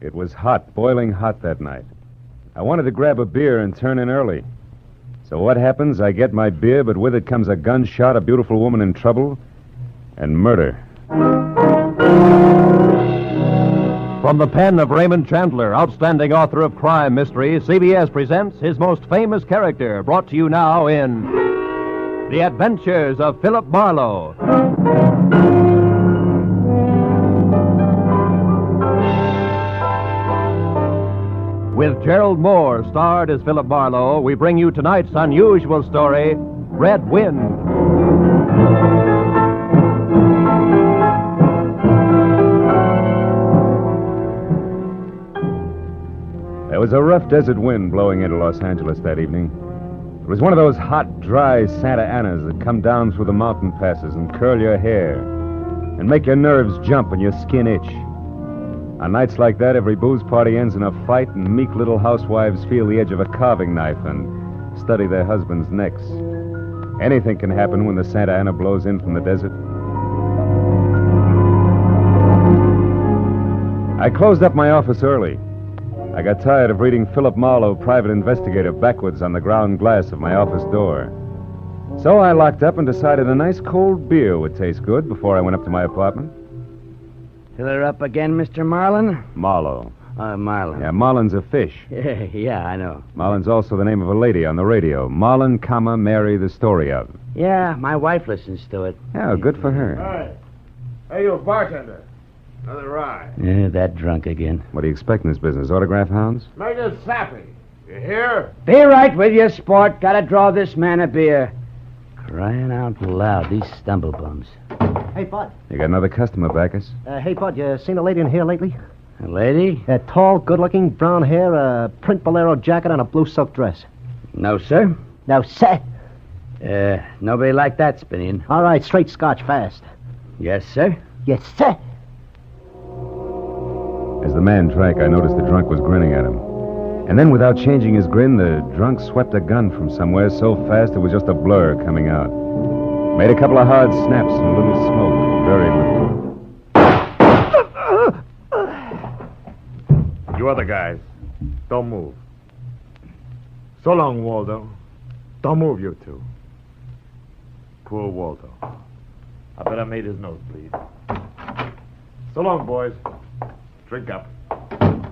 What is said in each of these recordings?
It was hot, boiling hot that night. I wanted to grab a beer and turn in early. So what happens? I get my beer, but with it comes a gunshot, a beautiful woman in trouble, and murder. From the pen of Raymond Chandler, outstanding author of crime mysteries, CBS presents his most famous character, brought to you now in The Adventures of Philip Marlowe. With Gerald Mohr starred as Philip Marlowe, we bring you tonight's unusual story, Red Wind. There was a rough desert wind blowing into Los Angeles that evening. It was one of those hot, dry Santa Anas that come down through the mountain passes and curl your hair and make your nerves jump and your skin itch. On nights like that, every booze party ends in a fight, and meek little housewives feel the edge of a carving knife and study their husbands' necks. Anything can happen when the Santa Ana blows in from the desert. I closed up my office early. I got tired of reading Philip Marlowe, private investigator, backwards on the ground glass of my office door. So I locked up and decided a nice cold beer would taste good before I went up to my apartment. Fill her up again, Mr. Marlin? Marlowe. Marlin. Yeah, Marlin's a fish. Yeah, I know. Marlin's also the name of a lady on the radio. Marlin, Mary, the story of. Yeah, my wife listens to it. Yeah, good for her. Hey. Hey, you bartender. Another rye. Yeah, that drunk again. What do you expect in this business? Autograph hounds? Make it sappy. You hear? Be right with you, sport. Gotta draw this man a beer. Crying out loud, these stumblebums. Hey, Bud. You got another customer, Bacchus? Hey, Bud, you seen a lady in here lately? A lady? Tall, good-looking, brown hair, a print bolero jacket, and a blue silk dress. No, sir. No, sir. Nobody like that, Spinian. All right, straight scotch, fast. Yes, sir. Yes, sir. As the man drank, I noticed the drunk was grinning at him. And then, without changing his grin, the drunk swept a gun from somewhere so fast it was just a blur coming out. Made a couple of hard snaps and a little smoke. Very little. You other guys, don't move. So long, Waldo. Don't move, you two. Poor Waldo. I bet I made his nose bleed. So long, boys. Drink up.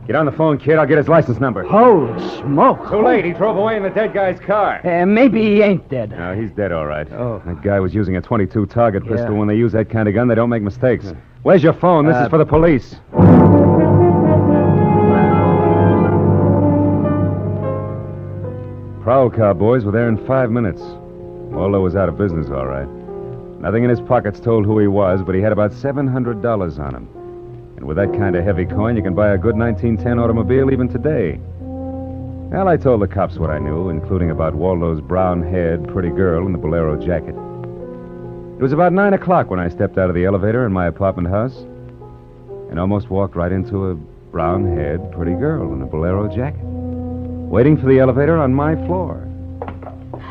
Get on the phone, kid. I'll get his license number. Holy smoke. Too late. He drove away in the dead guy's car. Maybe he ain't dead. No, he's dead, all right. Oh. That guy was using a .22 target pistol. Yeah. When they use that kind of gun, they don't make mistakes. Where's your phone? This is for the police. Prowl car boys were there in 5 minutes. Waldo was out of business, all right. Nothing in his pockets told who he was, but he had about $700 on him. And with that kind of heavy coin, you can buy a good 1910 automobile even today. Well, I told the cops what I knew, including about Waldo's brown-haired, pretty girl in the bolero jacket. It was about 9 o'clock when I stepped out of the elevator in my apartment house and almost walked right into a brown-haired, pretty girl in a bolero jacket, waiting for the elevator on my floor.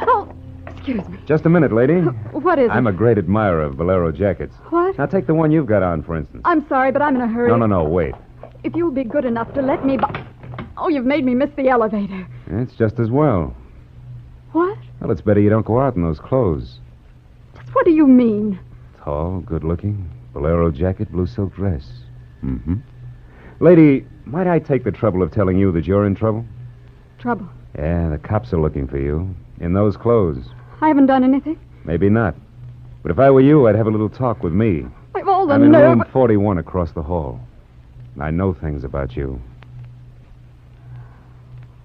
Oh, excuse me. Just a minute, lady. What is it? I'm a great admirer of bolero jackets. What? Now, take the one you've got on, for instance. I'm sorry, but I'm in a hurry. No, wait. If you'll be good enough to let me buy... Oh, you've made me miss the elevator. It's just as well. What? Well, it's better you don't go out in those clothes. Just what do you mean? Tall, good-looking, bolero jacket, blue silk dress. Mm-hmm. Lady, might I take the trouble of telling you that you're in trouble? Trouble. Yeah, the cops are looking for you. In those clothes. I haven't done anything. Maybe not. But if I were you, I'd have a little talk with me. I've all the I'm in nerve... room 41 across the hall. I know things about you.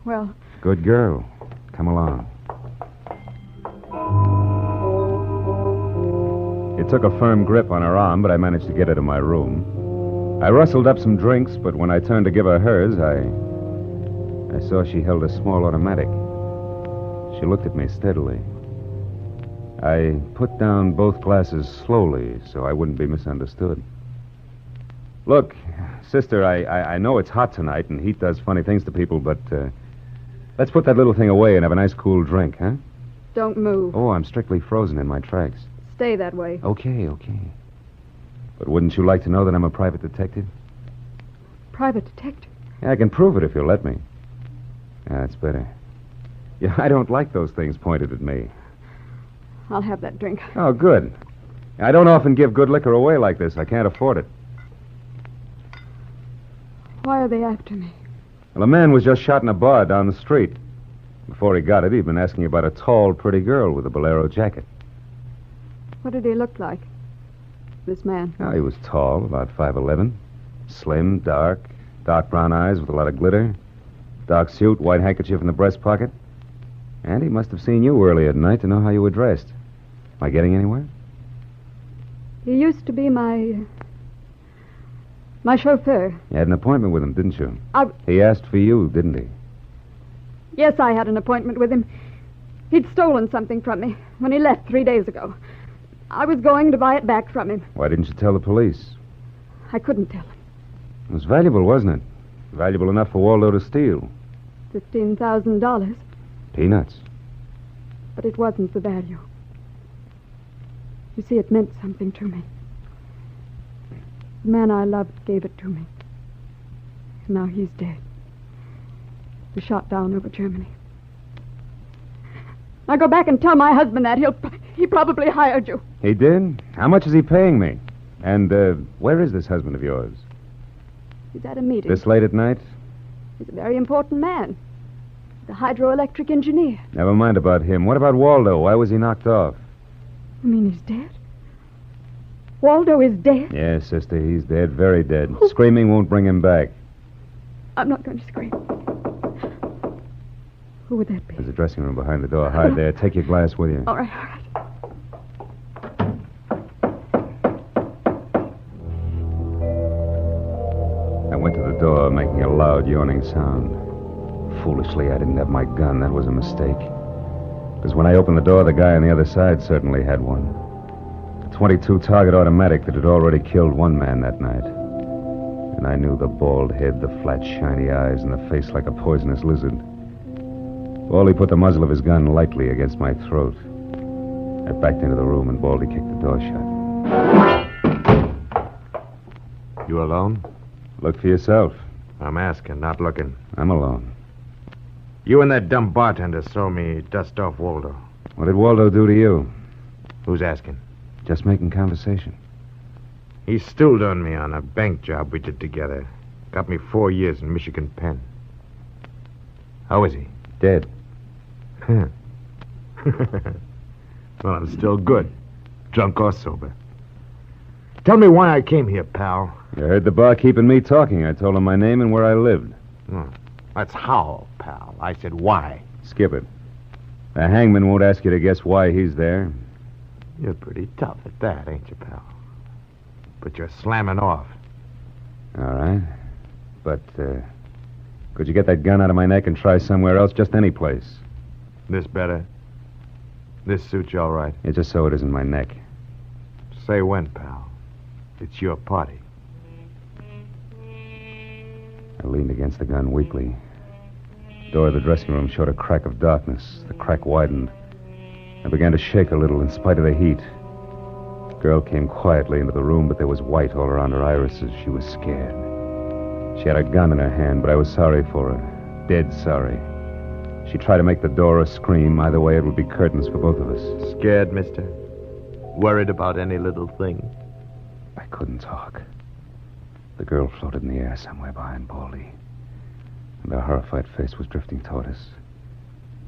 Well... Good girl. Come along. It took a firm grip on her arm, but I managed to get her to my room. I rustled up some drinks, but when I turned to give her hers, I saw she held a small automatic. She looked at me steadily. I put down both glasses slowly so I wouldn't be misunderstood. Look, sister, I know it's hot tonight and heat does funny things to people, but let's put that little thing away and have a nice cool drink, huh? Don't move. Oh, I'm strictly frozen in my tracks. Stay that way. Okay. But wouldn't you like to know that I'm a private detective? Private detective? Yeah, I can prove it if you'll let me. Yeah, that's better. Yeah, I don't like those things pointed at me. I'll have that drink. Oh, good. I don't often give good liquor away like this. I can't afford it. Why are they after me? Well, a man was just shot in a bar down the street. Before he got it, he'd been asking about a tall, pretty girl with a bolero jacket. What did he look like? This man. Oh, he was tall, about 5'11". Slim, dark brown eyes with a lot of glitter. Dark suit, white handkerchief in the breast pocket. And he must have seen you early at night to know how you were dressed. Am I getting anywhere? He used to be my chauffeur. You had an appointment with him, didn't you? I- He asked for you, didn't he? Yes, I had an appointment with him. He'd stolen something from me when he left 3 days ago. I was going to buy it back from him. Why didn't you tell the police? I couldn't tell him. It was valuable, wasn't it? Valuable enough for Waldo to steal. $15,000. Peanuts. But it wasn't the value. You see, it meant something to me. The man I loved gave it to me. And now he's dead. He was shot down over Germany. Now go back and tell my husband that. He probably hired you. He did? How much is he paying me? And, where is this husband of yours? He's at a meeting. This late at night? He's a very important man. The hydroelectric engineer. Never mind about him. What about Waldo? Why was he knocked off? You mean he's dead? Waldo is dead? Yes, sister, he's dead, very dead. Screaming won't bring him back. I'm not going to scream. Who would that be? There's a dressing room behind the door. Hide there. Take your glass with you. All right, all right. I went to the door, making a loud, yawning sound. Foolishly, I didn't have my gun. That was a mistake. Because when I opened the door, the guy on the other side certainly had one. A .22 target automatic that had already killed one man that night. And I knew the bald head, the flat, shiny eyes, and the face like a poisonous lizard. Baldy put the muzzle of his gun lightly against my throat. I backed into the room, and Baldy kicked the door shut. You alone? Look for yourself. I'm asking, not looking. I'm alone. You and that dumb bartender saw me dust off Waldo. What did Waldo do to you? Who's asking? Just making conversation. He stooled on me on a bank job we did together. Got me 4 years in Michigan Penn. How is he? Dead. Well, I'm still good. Drunk or sober. Tell me why I came here, pal. You heard the barkeep and me talking. I told him my name and where I lived. Oh, that's how, pal. I said why. Skip it. The hangman won't ask you to guess why he's there. You're pretty tough at that, ain't you, pal? But you're slamming off. All right. But, could you get that gun out of my neck and try somewhere else? Just any place. This better? This suits you all right? Yeah, just so it isn't my neck. Say when, pal. It's your party. I leaned against the gun weakly. The door of the dressing room showed a crack of darkness. The crack widened. I began to shake a little in spite of the heat. The girl came quietly into the room, but there was white all around her irises. She was scared. She had a gun in her hand, but I was sorry for her. Dead sorry. She tried to make the door a scream. Either way, it would be curtains for both of us. Scared, mister? Worried about any little thing? I couldn't talk. The girl floated in the air somewhere behind Baldy, and her horrified face was drifting toward us.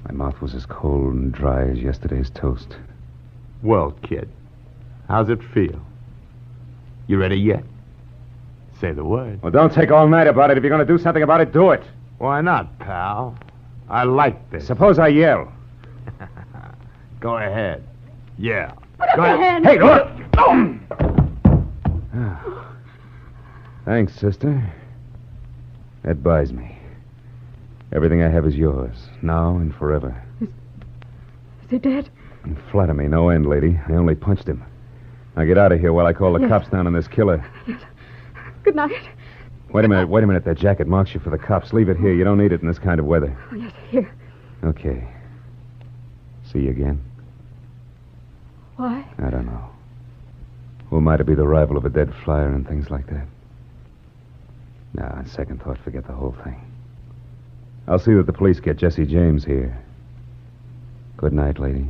My mouth was as cold and dry as yesterday's toast. Well, kid, how's it feel? You ready yet? Say the word. Well, don't take all night about it. If you're going to do something about it, do it. Why not, pal? I like this. Suppose I yell. Go ahead. Yeah. Put up your hand. Hey, look! Thanks, sister. That buys me. Everything I have is yours, now and forever. Is he dead? And flatter me, no end, lady. I only punched him. Now get out of here while I call the Yes. cops down on this killer. Good night. Wait a minute. That jacket marks you for the cops. Leave it here. You don't need it in this kind of weather. Oh, yes, here. Okay. See you again? Why? I don't know. Who am I to be the rival of a dead flyer and things like that? No, on second thought, forget the whole thing. I'll see that the police get Jesse James here. Good night, lady.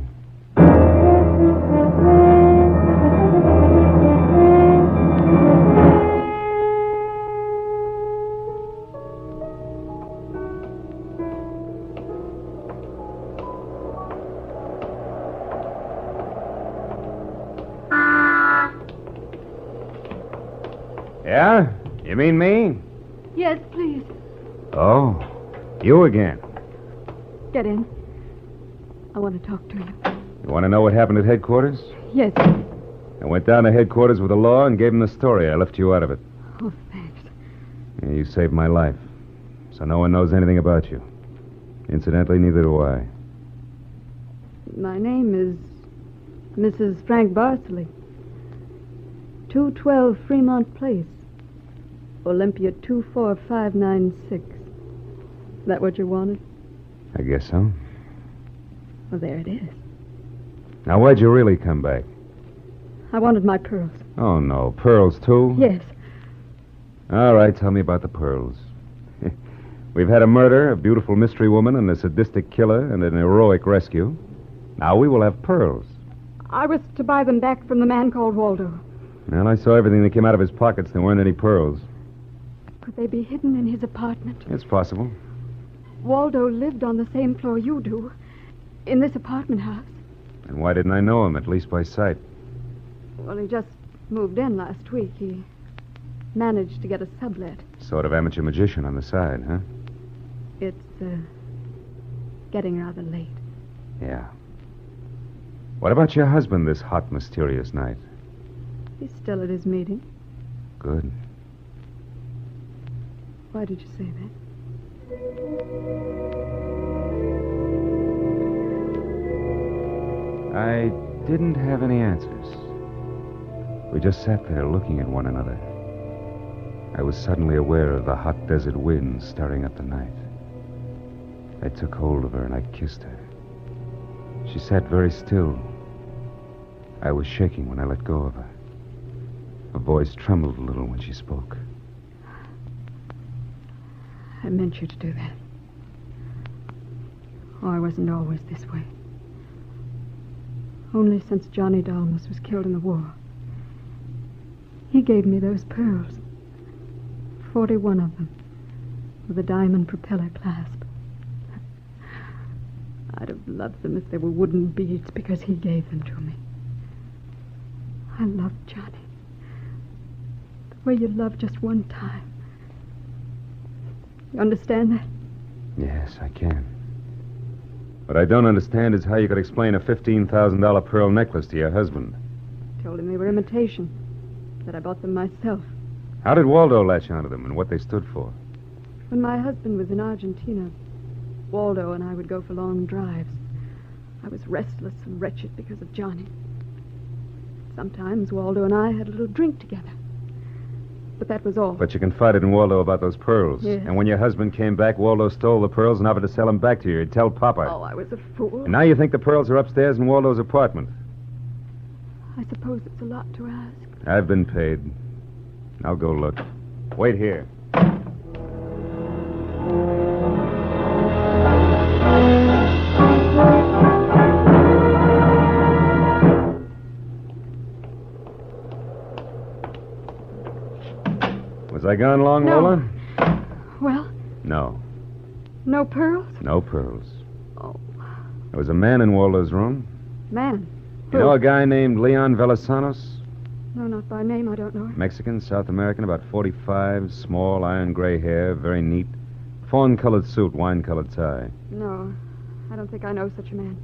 Yeah? You mean me? Yes, please. Oh, you again. Get in. I want to talk to you. You want to know what happened at headquarters? Yes. I went down to headquarters with the law and gave them the story. I left you out of it. Oh, thanks. Yeah, you saved my life. So no one knows anything about you. Incidentally, neither do I. My name is Mrs. Frank Barsley. 212 Fremont Place. Olympia 24596. That what you wanted? I guess so. Well, there it is. Now, why'd you really come back? I wanted my pearls. Oh, no. Pearls, too? Yes. All right, tell me about the pearls. We've had a murder, a beautiful mystery woman, and a sadistic killer, and an heroic rescue. Now we will have pearls. I was to buy them back from the man called Waldo. Well, I saw everything that came out of his pockets. There weren't any pearls. Could they be hidden in his apartment? It's possible. Waldo lived on the same floor you do, in this apartment house. And why didn't I know him, at least by sight? Well, he just moved in last week. He managed to get a sublet. Sort of amateur magician on the side, huh? It's, getting rather late. Yeah. What about your husband this hot, mysterious night? He's still at his meeting. Good. Why did you say that? I didn't have any answers. We just sat there looking at one another. I was suddenly aware of the hot desert wind stirring up the night. I took hold of her and I kissed her. She sat very still. I was shaking when I let go of her. Her voice trembled a little when she spoke. I meant you to do that. Oh, I wasn't always this way. Only since Johnny Dalmas was killed in the war. He gave me those pearls. 41 of them. With a diamond propeller clasp. I'd have loved them if they were wooden beads because he gave them to me. I loved Johnny. The way you love just one time. You understand that? Yes, I can. What I don't understand is how you could explain a $15,000 pearl necklace to your husband. Told him they were imitation. That I bought them myself. How did Waldo latch onto them and what they stood for? When my husband was in Argentina, Waldo and I would go for long drives. I was restless and wretched because of Johnny. Sometimes Waldo and I had a little drink together. But that was all. But you confided in Waldo about those pearls. Yes. And when your husband came back, Waldo stole the pearls and offered to sell them back to you. He'd tell Papa. Oh, I was a fool. And now you think the pearls are upstairs in Waldo's apartment. I suppose it's a lot to ask. I've been paid. I'll go look. Wait here. Was I gone long, No. Lola? Well, No. no pearls? No pearls. Oh, There was a man in Waldo's room. man. You know a guy named Leon Velasanos? No, not by name. I don't know him. Mexican, South American, about 45, small, iron gray hair, very neat. Fawn-colored suit, wine-colored tie. No, I don't think I know such a man.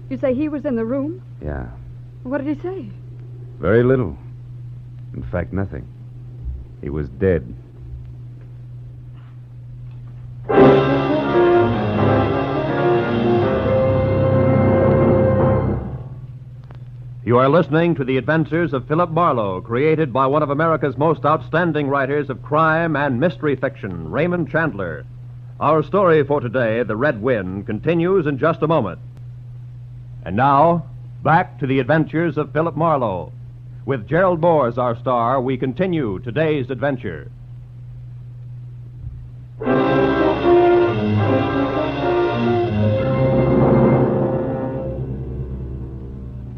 You say he was in the room? Yeah. What did he say? Very little. In fact, nothing. He was dead. You are listening to The Adventures of Philip Marlowe, created by one of America's most outstanding writers of crime and mystery fiction, Raymond Chandler. Our story for today, The Red Wind, continues in just a moment. And now, back to The Adventures of Philip Marlowe. With Gerald Mohr as our star, we continue today's adventure.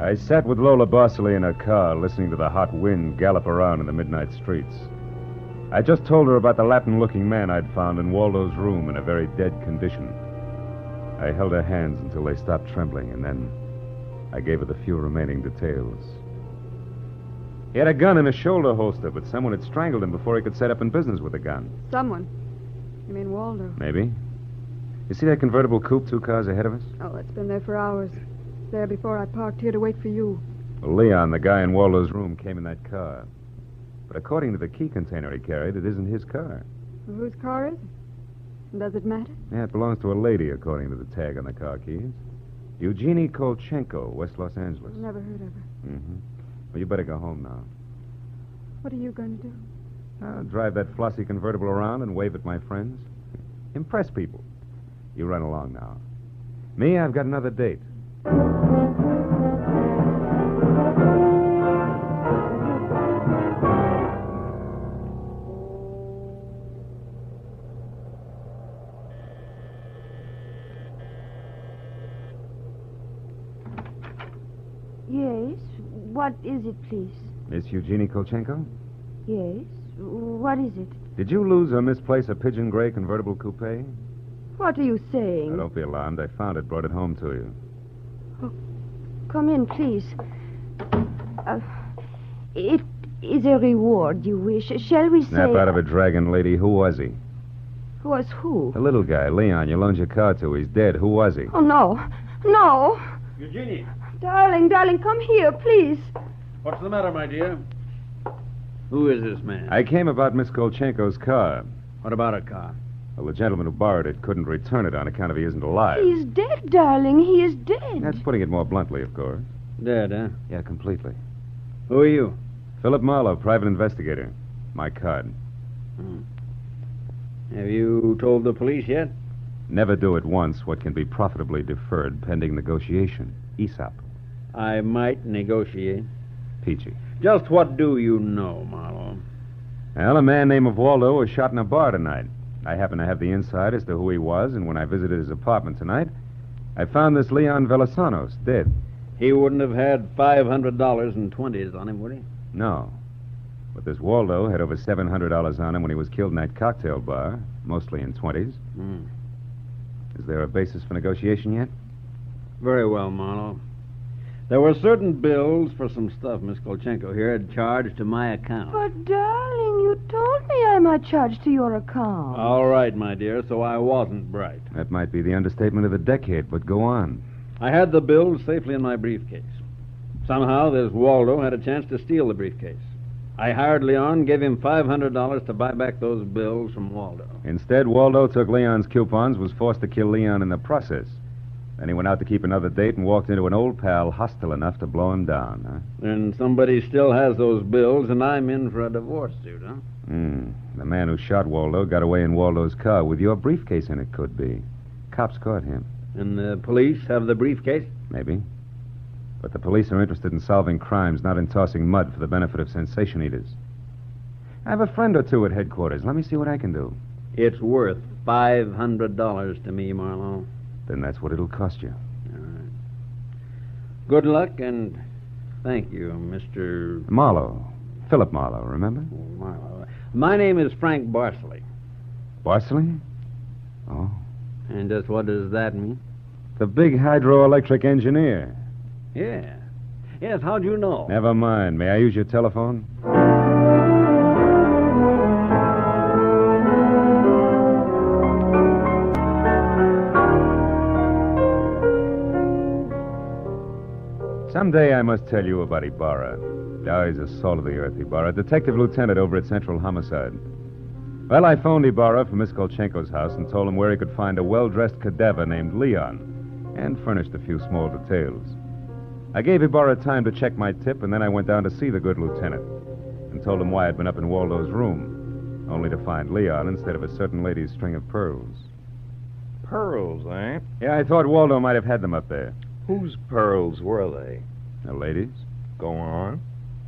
I sat with Lola Barsley in her car, listening to the hot wind gallop around in the midnight streets. I just told her about the Latin-looking man I'd found in Waldo's room in a very dead condition. I held her hands until they stopped trembling, and then I gave her the few remaining details. He had a gun in a shoulder holster, but someone had strangled him before he could set up in business with a gun. Someone? You mean Waldo? Maybe. You see that convertible coupe 2 cars ahead of us? Oh, it's been there for hours. It's there before I parked here to wait for you. Well, Leon, the guy in Waldo's room, came in that car. But according to the key container he carried, it isn't his car. Well, whose car is it? And does it matter? Yeah, it belongs to a lady, according to the tag on the car keys. Eugenie Kolchenko, West Los Angeles. Never heard of her. Mm-hmm. Well, you better go home now. What are you going to do? I'll drive that flossy convertible around and wave at my friends. Impress people. You run along now. Me, I've got another date. Yes? What is it, please? Miss Eugenie Kolchenko? Yes? What is it? Did you lose or misplace a pigeon gray convertible coupe? What are you saying? Now, don't be alarmed. I found it, brought it home to you. Oh, come in, please. It is a reward you wish. Shall we say... Snap out of it, dragon lady. Who was he? Who was who? The little guy, Leon. You loaned your car to. He's dead. Who was he? Oh, no. No. Eugenie, Darling, come here, please. what's the matter, my dear? Who is this man? I came about Miss Kolchenko's car. What about a car? Well, the gentleman who borrowed it couldn't return it on account of he isn't alive. He's dead, darling. He is dead. That's putting it more bluntly, of course. Dead, huh? Yeah, completely. Who are you? Philip Marlowe, private investigator. My card. Have you told the police yet? Never do at once what can be profitably deferred pending negotiation. Aesop. I might negotiate. Peachy. Just what do you know, Marlowe? Well, a man named Waldo was shot in a bar tonight. I happen to have the inside as to who he was, and when I visited his apartment tonight, I found this Leon Velasanos dead. He wouldn't have had $500 in 20s on him, would he? No. But this Waldo had over $700 on him when he was killed in that cocktail bar, mostly in 20s. Is there a basis for negotiation yet? Very well, Marlowe. There were certain bills for some stuff Miss Kolchenko here had charged to my account. But, darling, you told me I might charge to your account. All right, my dear, so I wasn't bright. That might be the understatement of the decade, but go on. I had the bills safely in my briefcase. Somehow, this Waldo had a chance to steal the briefcase. I hired Leon, gave him $500 to buy back those bills from Waldo. Instead, Waldo took Leon's coupons, was forced to kill Leon in the process. Then he went out to keep another date and walked into an old pal hostile enough to blow him down, huh? And somebody still has those bills, and I'm in for a divorce suit, huh? The man who shot Waldo got away in Waldo's car with your briefcase in it, could be. Cops caught him. And the police have the briefcase? Maybe. But the police are interested in solving crimes, not in tossing mud for the benefit of sensation eaters. I have a friend or two at headquarters. Let me see what I can do. It's worth $500 to me, Marlowe. Then that's what it'll cost you. All right. Good luck, and thank you, Mr. Marlowe. Philip Marlowe, remember? Marlowe. My name is Frank Barsley. Barsley? Oh. And just what does that mean? The big hydroelectric engineer. Yeah. Yes, how'd you know? Never mind. May I use your telephone? Someday I must tell you about Ibarra. Now he's a salt-of-the-earth Ibarra, detective lieutenant over at Central Homicide. Well, I phoned Ibarra from Miss Kolchenko's house and told him where he could find a well-dressed cadaver named Leon, and furnished a few small details. I gave Ibarra time to check my tip, and then I went down to see the good lieutenant and told him why I'd been up in Waldo's room, only to find Leon instead of a certain lady's string of pearls. Pearls, eh? Yeah, I thought Waldo might have had them up there. Whose pearls were they? The ladies? Go on.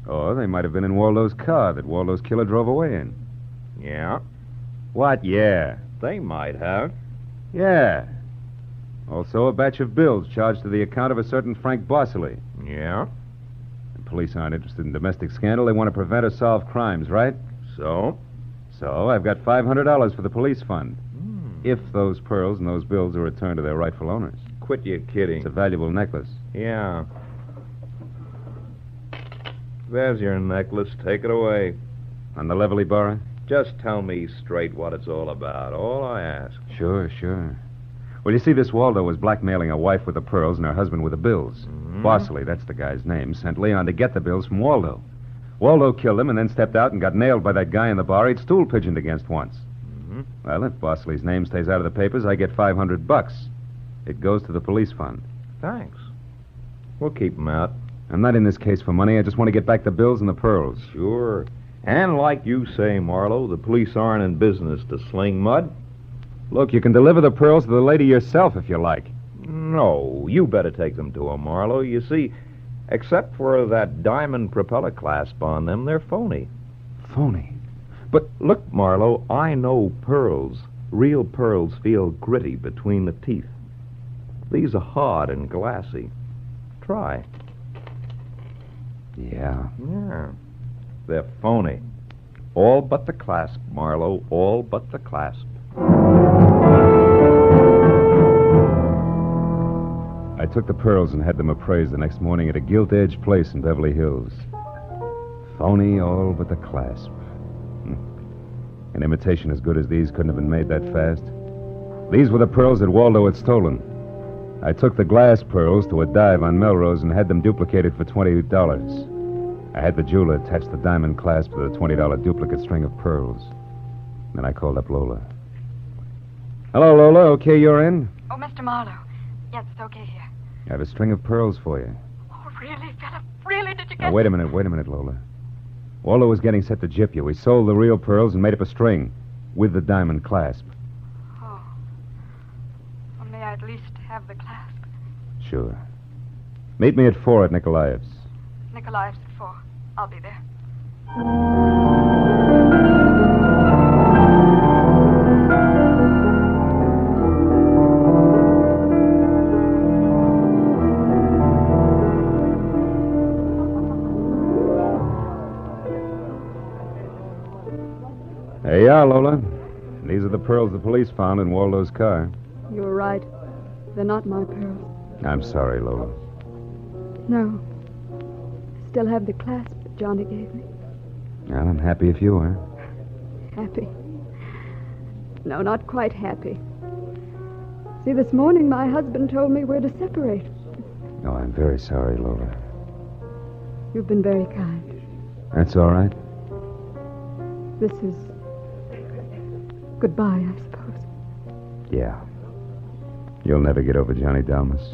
Or they might have been in Waldo's car that Waldo's killer drove away in. Yeah, What? Yeah. they might have. Yeah. Also a batch of bills charged to the account of a certain Frank Barsley. Yeah. police aren't interested in domestic scandal. They want to prevent or solve crimes, right? So? So I've got $500 for the police fund. If those pearls and those bills are returned to their rightful owners. Quit your kidding. It's a valuable necklace. Yeah. There's your necklace. Take it away. On the level, Ibarra? Just tell me straight what it's all about. All I ask. Sure. Well, you see, this Waldo was blackmailing a wife with the pearls and her husband with the bills. Bosley, that's the guy's name, sent Leon to get the bills from Waldo. Waldo killed him and then stepped out and got nailed by that guy in the bar he'd stool pigeoned against once. Well, if Bosley's name stays out of the papers, I get $500. It goes to the police fund. Thanks. We'll keep 'em out. I'm not in this case for money. I just want to get back the bills and the pearls. Sure. And like you say, Marlowe, the police aren't in business to sling mud. Look, you can deliver the pearls to the lady yourself if you like. No, you better take them to her, Marlowe. You see, except for that diamond propeller clasp on them, they're phony. Phony? But look, Marlowe, I know pearls. Real pearls feel gritty between the teeth. These are hard and glassy. Try. Yeah. Yeah. They're phony. All but the clasp, Marlowe. All but the clasp. I took the pearls and had them appraised the next morning at a gilt-edged place in Beverly Hills. Phony all but the clasp. An imitation as good as these couldn't have been made that fast. These were the pearls that Waldo had stolen. I took the glass pearls to a dive on Melrose and had them duplicated for $20. I had the jeweler attach the diamond clasp to the $20 duplicate string of pearls. Then I called up Lola. Hello, Lola. Okay, you're in? Oh, Mr. Marlowe. Yes, it's okay here. I have a string of pearls for you. Oh, really, Philip? Really? Did you get Now, wait a minute, Lola. Waldo was getting set to gyp you. He sold the real pearls and made up a string with the diamond clasp. Oh. Well, may I at least have the clasp? Sure. Meet me at 4 at Nikolaev's. Nikolaev's at 4. I'll be there. Hey, yeah, Lola. These are the pearls the police found in Waldo's car. You were right. They're not my pearls. I'm sorry, Lola. No. I still have the clasp that Johnny gave me. Well, I'm happy if you are. Happy? No, not quite happy. See, this morning my husband told me we're to separate. Oh, I'm very sorry, Lola. You've been very kind. That's all right. This is goodbye, I suppose. Yeah. You'll never get over Johnny Dalmas.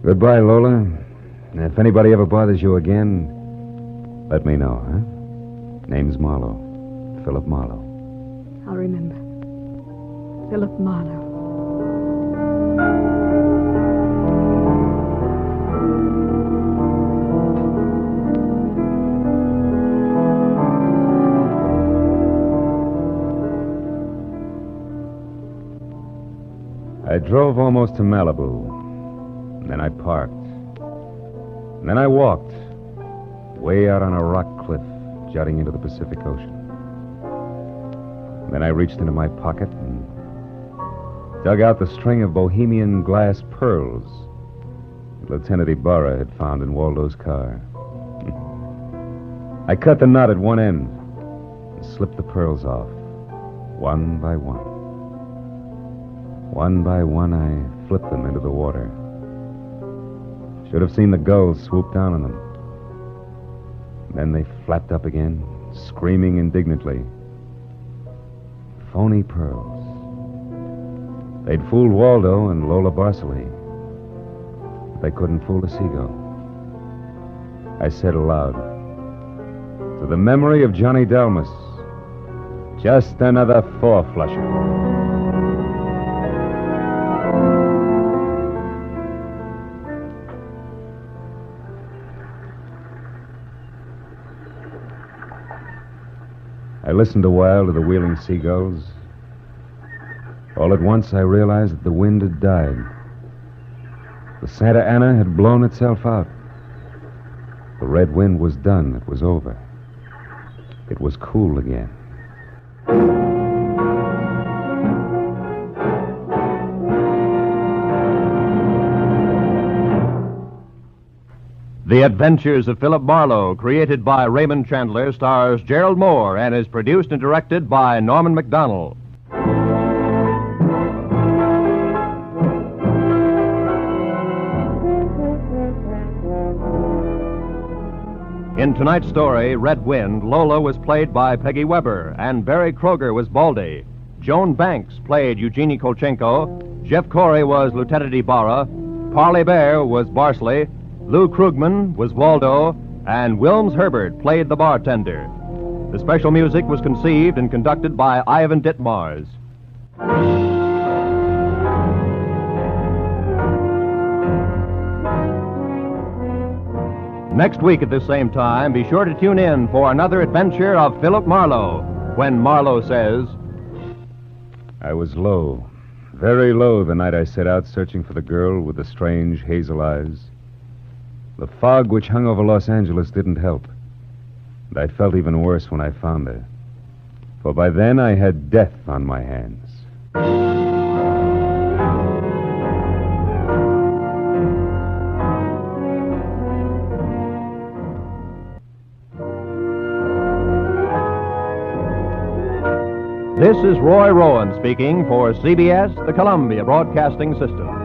Goodbye, Lola. And if anybody ever bothers you again, let me know, huh? Name's Marlowe. Philip Marlowe. I'll remember. Philip Marlowe. I drove almost to Malibu. And then I parked. And then I walked. Way out on a rock cliff, jutting into the Pacific Ocean. And then I reached into my pocket and dug out the string of bohemian glass pearls that Lieutenant Ibarra had found in Waldo's car. I cut the knot at one end and slipped the pearls off, one by one. One by one, I flipped them into the water. Should have seen the gulls swoop down on them. Then they flapped up again, screaming indignantly. Phony pearls. They'd fooled Waldo and Lola Barsley, but they couldn't fool a seagull. I said aloud, to the memory of Johnny Dalmas, just another four-flusher. I listened a while to the wheeling seagulls. All at once, I realized that the wind had died. The Santa Ana had blown itself out. The red wind was done. It was over. It was cool again. The Adventures of Philip Marlowe, created by Raymond Chandler, stars Gerald Mohr and is produced and directed by Norman MacDonald. In tonight's story, Red Wind, Lola was played by Peggy Weber, and Barry Kroger was Baldy. Joan Banks played Eugenie Kolchenko. Jeff Corey was Lieutenant Ibarra. Parley Bear was Barsley. Lou Krugman was Waldo, and Wilms Herbert played the bartender. The special music was conceived and conducted by Ivan Ditmars. Next week at the same time, be sure to tune in for another adventure of Philip Marlowe, when Marlowe says, I was low, very low the night I set out searching for the girl with the strange hazel eyes. The fog which hung over Los Angeles didn't help. And I felt even worse when I found her. For by then I had death on my hands. This is Roy Rowan speaking for CBS, the Columbia Broadcasting System.